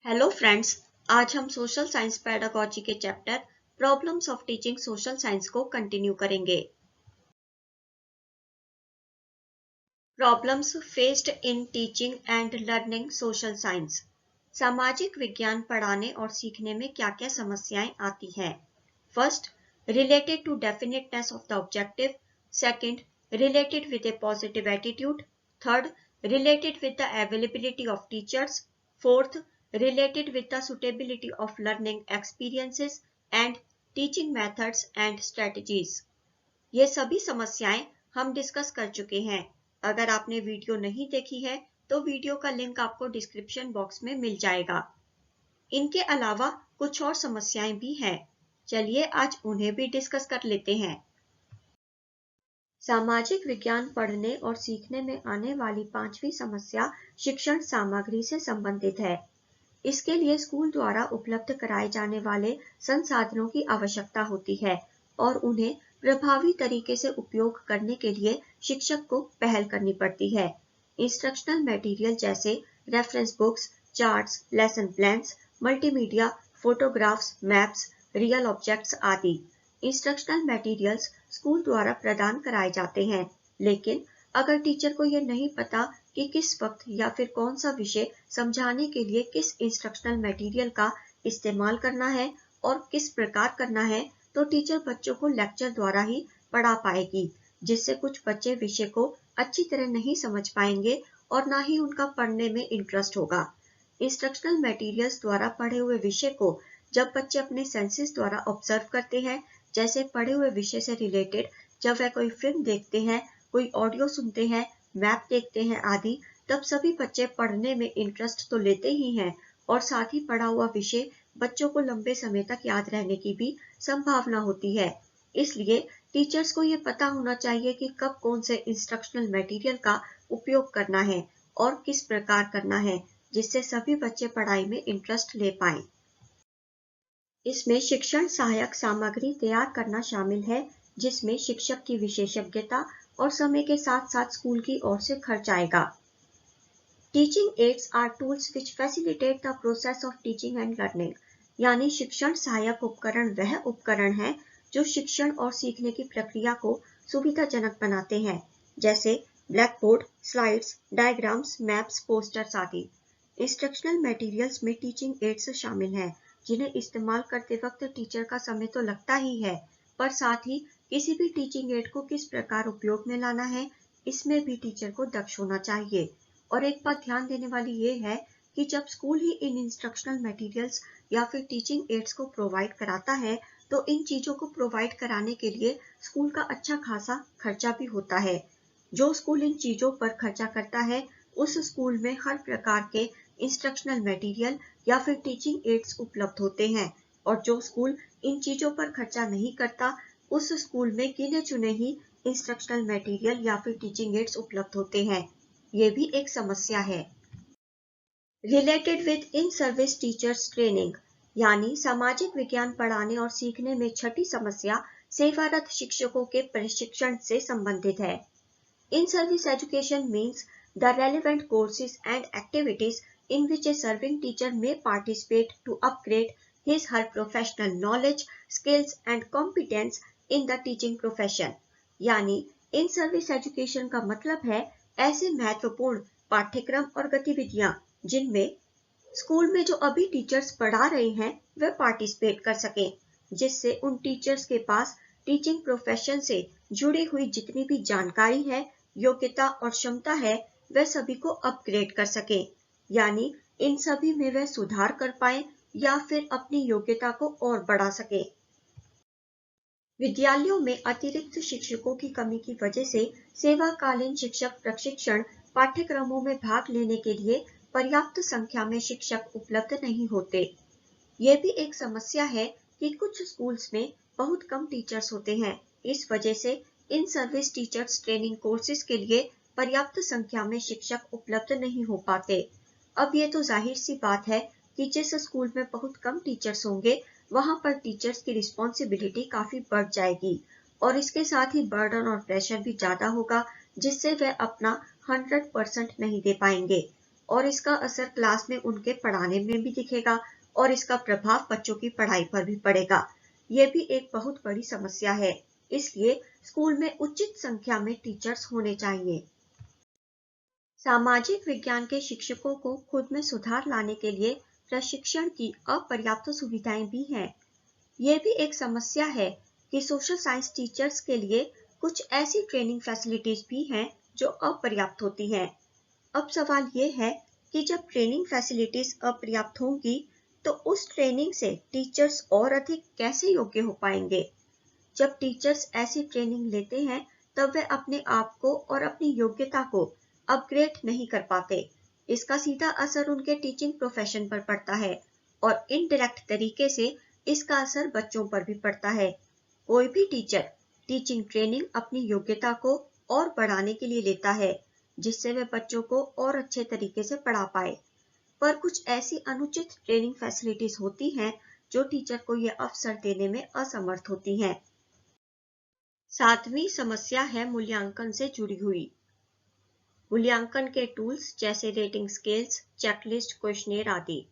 Hello friends, आज हम social science pedagogy के chapter problems of teaching social science को कंटिन्यू करेंगे। Problems faced in teaching and learning social science. सामाजिक विज्ञान पढ़ाने और सीखने में क्या-क्या समस्याएं आती हैं? First, related to definiteness of the objective. Second, related with a positive attitude. Third, related with the availability of teachers. Fourth, related with the suitability of learning experiences and teaching methods and strategies। ये सभी समस्याएं हम discuss कर चुके हैं। अगर आपने video नहीं देखी है तो वीडियो का लिंक आपको डिस्क्रिप्शन बॉक्स में मिल जाएगा। इनके अलावा कुछ और समस्याएं भी हैं। चलिए आज उन्हें भी डिस्कस कर लेते हैं। सामाजिक विज्ञान पढ़ने और सीखने में आने वाली पांचवी समस्या शिक्षण सामग्री से संबंधित है। इसके लिए स्कूल द्वारा उपलब्ध कराए जाने वाले संसाधनों की आवश्यकता होती है और उन्हें प्रभावी तरीके से उपयोग करने के लिए शिक्षक को पहल करनी पड़ती है। इंस्ट्रक्शनल मटेरियल जैसे reference books, charts, lesson plans, multimedia, photographs, maps, real objects आदि इंस्ट्रक्शनल मटेरियल्स स्कूल द्वारा प्रदान कराए जाते हैं। लेकिन अगर टीचर को यह नहीं पता कि किस वक्त या फिर कौन सा विषय समझाने के लिए किस इंस्ट्रक्शनल मटेरियल का इस्तेमाल करना है और किस प्रकार करना है, तो टीचर बच्चों को लेक्चर द्वारा ही पढ़ा पाएगी, जिससे कुछ बच्चे विषय को अच्छी तरह नहीं समझ पाएंगे और ना ही उनका पढ़ने में इंटरेस्ट होगा। इंस्ट्रक्शनल मटेरियल्स द्वारा पढ़े हुए विषय को जब बच्चे अपने सेंसेस द्वारा ऑब्जर्व करते हैं, जैसे पढ़े हुए विषय से रिलेटेड जब वह कोई फिल्म देखते हैं, कोई ऑडियो सुनते हैं, मैप देखते हैं आदि, तब सभी बच्चे पढ़ने में इंटरेस्ट तो लेते ही हैं और साथ ही पढ़ा हुआ विषय बच्चों को लंबे समय तक याद रहने की भी संभावना होती है। इसलिए टीचर्स को ये पता होना चाहिए कि कब कौन से इंस्ट्रक्शनल मटेरियल का उपयोग करना है और किस प्रकार करना है, जिससे सभी बच्चे पढ़ाई में इंटरेस्ट ले पाएं। इसमें शिक्षण सहायक सामग्री तैयार करना शामिल है, जिसमें शिक्षक की विशेषज्ञता और समय के साथ साथ स्कूल की ओर से खर्च आएगा। Teaching aids are tools which facilitate the process of teaching and learning, यानी शिक्षण सहायक उपकरण वह उपकरण है जो शिक्षण और सीखने की प्रक्रिया को सुविधाजनक बनाते हैं, जैसे black board, slides, diagrams, maps, posters आदि। इंस्ट्रक्शनल मटेरियल्स में टीचिंग एड्स शामिल हैं, जिन्हें इस्तेमाल करते वक्त टीचर का समय तो लगता ही है, पर साथ ही किसी भी टीचिंग एड को किस प्रकार उपयोग में लाना है, इसमें भी टीचर को दक्ष होना चाहिए। और एक बात ध्यान देने वाली ये है कि जब स्कूल ही इन इंस्ट्रक्शनल मटेरियल्स या फिर टीचिंग एड्स को प्रोवाइड कराता है, तो इन चीजों को प्रोवाइड कराने के लिए स्कूल का अच्छा खासा खर्चा भी होता है। जो स्कूल इन चीजों पर खर्चा करता है, उस स्कूल में हर प्रकार के इंस्ट्रक्शनल मटेरियल या फिर टीचिंग एड्स उपलब्ध होते हैं, और जो स्कूल इन चीजों पर खर्चा नहीं करता, उस स्कूल में गिने चुने ही इंस्ट्रक्शनल मटेरियल या फिर टीचिंग एड्स उपलब्ध होते हैं। ये भी एक समस्या है। Related with in service teachers training, यानी सामाजिक विज्ञान पढ़ाने और सीखने में छठी समस्या सेवारत शिक्षकों के प्रशिक्षण से संबंधित है। In service education means the relevant courses and activities in which a serving teacher may participate to upgrade his her professional knowledge, skills and competence in the teaching profession। यानी इन सर्विस एजुकेशन का मतलब है ऐसे महत्वपूर्ण पाठ्यक्रम और गतिविधियां जिनमें स्कूल में जो अभी टीचर्स पढ़ा रहे हैं वे पार्टिसिपेट कर सकें, जिससे उन टीचर्स के पास टीचिंग प्रोफेशन से जुड़ी हुई जितनी भी जानकारी है, योग्यता और क्षमता है, वह सभी को अपग्रेड कर सकें, यानी इन सभी में वह सुधार कर पाए या फिर अपनी योग्यता को और बढ़ा सके। विद्यालयों में अतिरिक्त शिक्षकों की कमी की वजह से सेवाकालीन शिक्षक प्रशिक्षण पाठ्यक्रमों में भाग लेने के लिए पर्याप्त संख्या में शिक्षक उपलब्ध नहीं होते। ये भी एक समस्या है कि कुछ स्कूल्स में बहुत कम टीचर्स होते हैं। इस वजह से in service teachers training courses के लिए पर्याप्त संख्या में शिक्षक उपलब्ध नहीं हो पाते। अब ये तो जाहिर सी बात है कि जिस स्कूल में बहुत कम टीचर्स होंगे, वहां पर टीचर्स की रिस्पॉन्सिबिलिटी काफी बढ़ जाएगी और इसके साथ ही बर्डन और प्रेशर भी ज्यादा होगा, जिससे वह अपना 100% नहीं दे पाएंगे। और इसका असर क्लास में उनके पढ़ाने में भी दिखेगा और इसका प्रभाव बच्चों की पढ़ाई पर भी पड़ेगा। ये भी एक बहुत बड़ी समस्या है। इसलिए स्कूल में उचित संख्या में टीचर्स होने चाहिए। सामाजिक विज्ञान के शिक्षकों को खुद में सुधार लाने के लिए प्रशिक्षण की अपर्याप्त सुविधाएं भी हैं। ये भी एक समस्या है कि सोशल साइंस टीचर्स के लिए कुछ ऐसी ट्रेनिंग फैसिलिटीज भी हैं जो अपर्याप्त होती हैं। अब सवाल ये है कि जब ट्रेनिंग फैसिलिटीज अपर्याप्त होंगी तो उस ट्रेनिंग से टीचर्स और अधिक कैसे योग्य हो पाएंगे। जब टीचर्स ऐसी ट्रेनिंग लेते हैं तब वे अपने आप को और अपनी योग्यता को अपग्रेड नहीं कर पाते। इसका सीधा असर उनके टीचिंग प्रोफेशन पर पड़ता है और इनडायरेक्ट तरीके से इसका असर बच्चों पर भी पड़ता है। कोई भी टीचर टीचिंग ट्रेनिंग अपनी योग्यता को और बढ़ाने के लिए लेता है जिससे वे बच्चों को और अच्छे तरीके से पढ़ा पाए। पर कुछ ऐसी अनुचित ट्रेनिंग फैसिलिटीज होती हैं जो टीचर को यह अवसर देने में असमर्थ होती हैं। 7वीं समस्या है मूल्यांकन से जुड़ी हुई। मूल्यांकन के टूल्स जैसे रेटिंग स्केल्स, चेकलिस्ट, क्वेश्चनेयर आदि।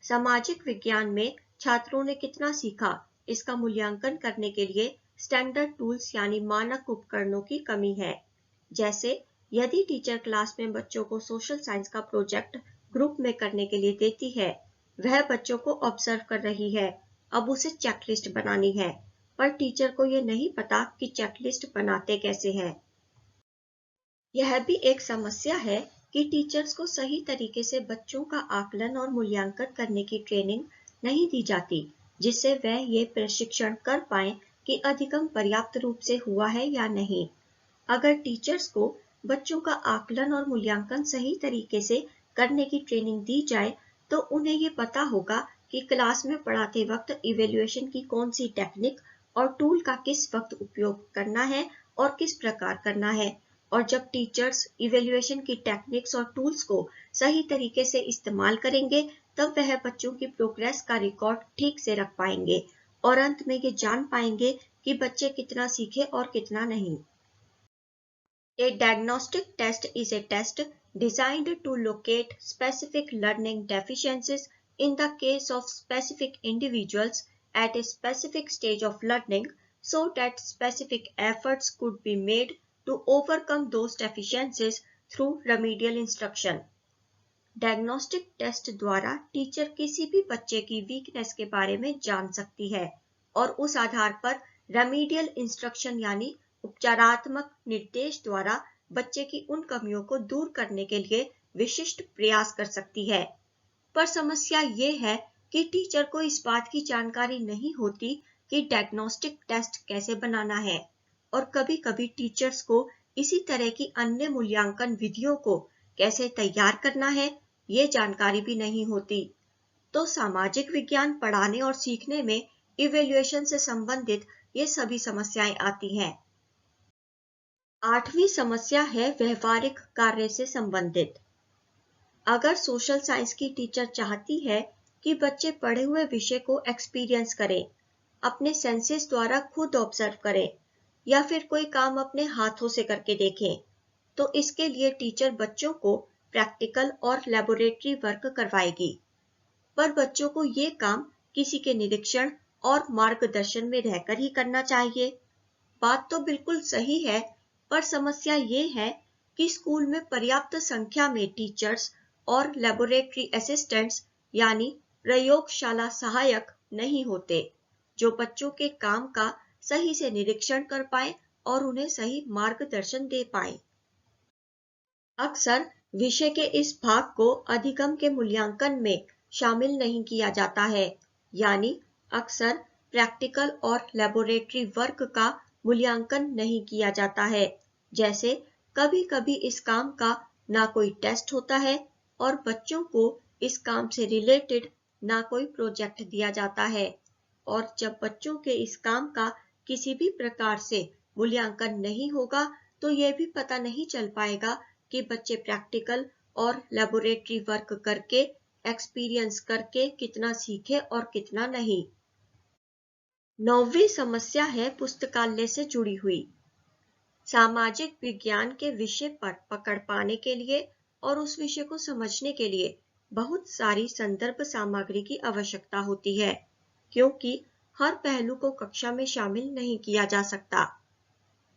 सामाजिक विज्ञान में छात्रों ने कितना सीखा इसका मूल्यांकन करने के लिए स्टैंडर्ड टूल्स यानी मानक उपकरणों की कमी है। जैसे यदि टीचर क्लास में बच्चों को सोशल साइंस का प्रोजेक्ट ग्रुप में करने के लिए देती है, वह बच्चों को ऑब्जर्व कर रही है, अब उसे चेकलिस्ट बनानी है, पर टीचर को ये नहीं पता कि चेकलिस्ट बनाते कैसे हैं। यह भी एक समस्या है कि टीचर्स को सही तरीके से बच्चों का आकलन और मूल्यांकन करने की ट्रेनिंग नहीं दी जाती, जिससे वह ये प्रशिक्षण कर पाए कि अधिगम पर्याप्त रूप से हुआ है या नहीं। अगर टीचर्स को बच्चों का आकलन और मूल्यांकन सही तरीके से करने की ट्रेनिंग दी जाए तो उन्हें ये पता होगा कि क्लास में पढ़ाते वक्त इवैल्यूएशन की कौन सी टेक्निक और टूल का किस वक्त उपयोग करना है और किस प्रकार करना है। और जब टीचर्स इवैल्यूएशन की टेक्निक्स और टूल्स को सही तरीके से इस्तेमाल करेंगे तब वह बच्चों की प्रोग्रेस का रिकॉर्ड ठीक से रख पाएंगे और अंत में ये जान पाएंगे कि बच्चे कितना सीखे और कितना नहीं। A diagnostic test is a test designed to locate specific learning deficiencies in the case of specific individuals at a specific stage of learning so that specific efforts could be made to overcome those deficiencies through remedial instruction. Diagnostic test द्वारा teacher किसी भी बच्चे की weakness के बारे में जान सकती है और उस आधार पर रेमीडियल इंस्ट्रक्शन यानी उपचारात्मक निर्देश द्वारा बच्चे की उन कमियों को दूर करने के लिए विशिष्ट प्रयास कर सकती है। पर समस्या ये है कि टीचर को इस बात की जानकारी नहीं होती कि डायग्नोस्टिक टेस्ट कैसे बनाना है और कभी-कभी टीचर्स को इसी तरह की अन्य मूल्यांकन विधियों को कैसे तैयार करना है ये जानकारी भी नहीं होती। तो सामाजिक विज्ञान पढ़ाने और सीखने में इवैल्यूएशन से संबंधित ये सभी समस्याएं आती हैं। 8वीं समस्या है व्यवहारिक कार्य से संबंधित। अगर सोशल साइंस की टीचर चाहती है कि बच्चे पढ़े हुए विषय को एक्सपीरियंस करें, अपने सेंसेस द्वारा खुद ऑब्जर्व करें या फिर कोई काम अपने हाथों से करके देखें, तो इसके लिए टीचर बच्चों को प्रैक्टिकल और लैबोरेटरी वर्क करवाएगी। पर बच्चों को ये काम किसी के निरीक्षण और मार्गदर्शन में रहकर ही करना चाहिए। बात तो बिल्कुल सही है, पर समस्या ये है कि स्कूल में पर्याप्त संख्या में टीचर्स और लैबोरेटरी असिस्टेंट्स यानी प्रयोगशाला सहायक नहीं होते, जो बच्चों के काम का सही से निरीक्षण कर पाए और उन्हें सही मार्गदर्शन दे पाए। अक्सर विषय के इस भाग को अधिगम के मूल्यांकन में शामिल नहीं किया जाता है, यानी अक्सर प्रैक्टिकल और लैबोरेटरी वर्क का मूल्यांकन नहीं किया जाता है। जैसे कभी-कभी इस काम का ना कोई टेस्ट होता है और बच्चों को इस काम से रिलेटेड ना कोई प्रोजेक्ट दिया जाता है, और जब बच्चों के इस काम का किसी भी प्रकार से मूल्यांकन नहीं होगा तो यह भी पता नहीं चल पाएगा कि बच्चे प्रैक्टिकल और लैबोरेटरी वर्क करके एक्सपीरियंस करके कितना सीखे और कितना नहीं। 9वीं समस्या है पुस्तकालय से जुड़ी हुई। सामाजिक विज्ञान के विषय पर पकड़ पाने के लिए और उस विषय को समझने के लिए बहुत सारी संदर्भ सामग्री की आवश्यकता होती है, क्योंकि हर पहलू को कक्षा में शामिल नहीं किया जा सकता।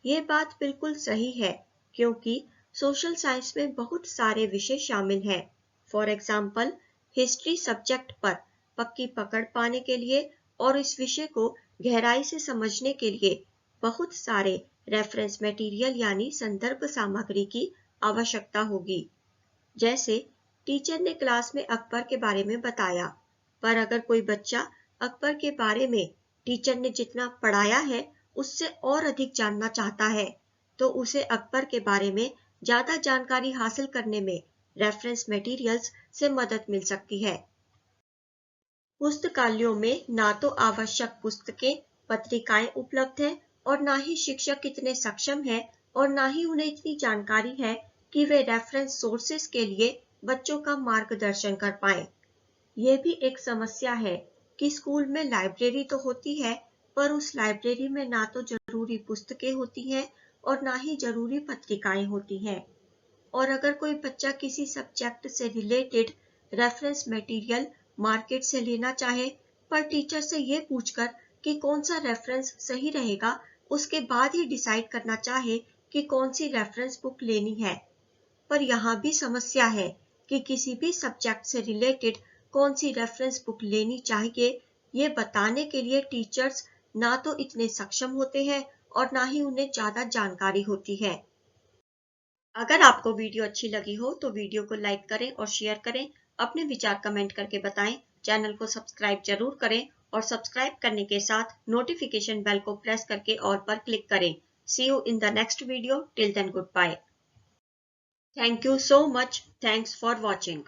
ये बात बिल्कुल सही है, क्योंकि सोशल साइंस में बहुत सारे विषय शामिल हैं। फॉर एग्जाम्पल, हिस्ट्री सब्जेक्ट पर पक्की पकड़ पाने के लिए और इस विषय को गहराई से समझने के लिए बहुत सारे रेफरेंस मटेरियल यानी संदर्भ सामग्री की आवश्यकता होगी। जैसे टीचर ने क्लास में अकबर के बारे में बताया, पर अगर कोई बच्चा अकबर के बारे में टीचर ने जितना पढ़ाया है उससे और अधिक जानना चाहता है, तो उसे अकबर के बारे में ज्यादा जानकारी हासिल करने में रेफरेंस मटेरियल्स से मदद मिल सकती है। पुस्तकालयों में ना तो आवश्यक पुस्तकें, पत्रिकाएं उपलब्ध हैं और ना ही शिक्षक इतने सक्षम हैं और ना ही उन्हें इतनी जानकारी है कि वे रेफरेंस सोर्सेस के लिए बच्चों का मार्गदर्शन कर पाएं। यह भी एक समस्या है कि स्कूल में लाइब्रेरी तो होती है, पर उस लाइब्रेरी में ना तो जरूरी पुस्तकें होती हैं और ना ही जरूरी पत्रिकाएं होती हैं। और अगर कोई बच्चा किसी सब्जेक्ट से रिलेटेड रेफरेंस मटेरियल मार्केट से लेना चाहे, पर टीचर से ये पूछकर कि कौन सा रेफरेंस सही रहेगा, उसके बाद ही डिसाइड करना चाहे कि कौन सी रेफरेंस बुक लेनी है। पर यहाँ भी समस्या है कि किसी भी सब्जेक्ट से रिलेटेड कौन सी रेफरेंस बुक लेनी चाहिए, ये बताने के लिए टीचर्स ना तो इतने सक्षम होते हैं और ना ही उन्हें ज्यादा जानकारी होती है। अगर आपको वीडियो अच्छी लगी हो तो वीडियो को लाइक करें और शेयर करें, अपने विचार कमेंट करके बताएं, चैनल को सब्सक्राइब जरूर करें और सब्सक्राइब करने के साथ नोटिफिकेशन बेल को प्रेस करके ऑल पर क्लिक करें। See you in the next video. Till then, goodbye. Thank you so much. Thanks for watching.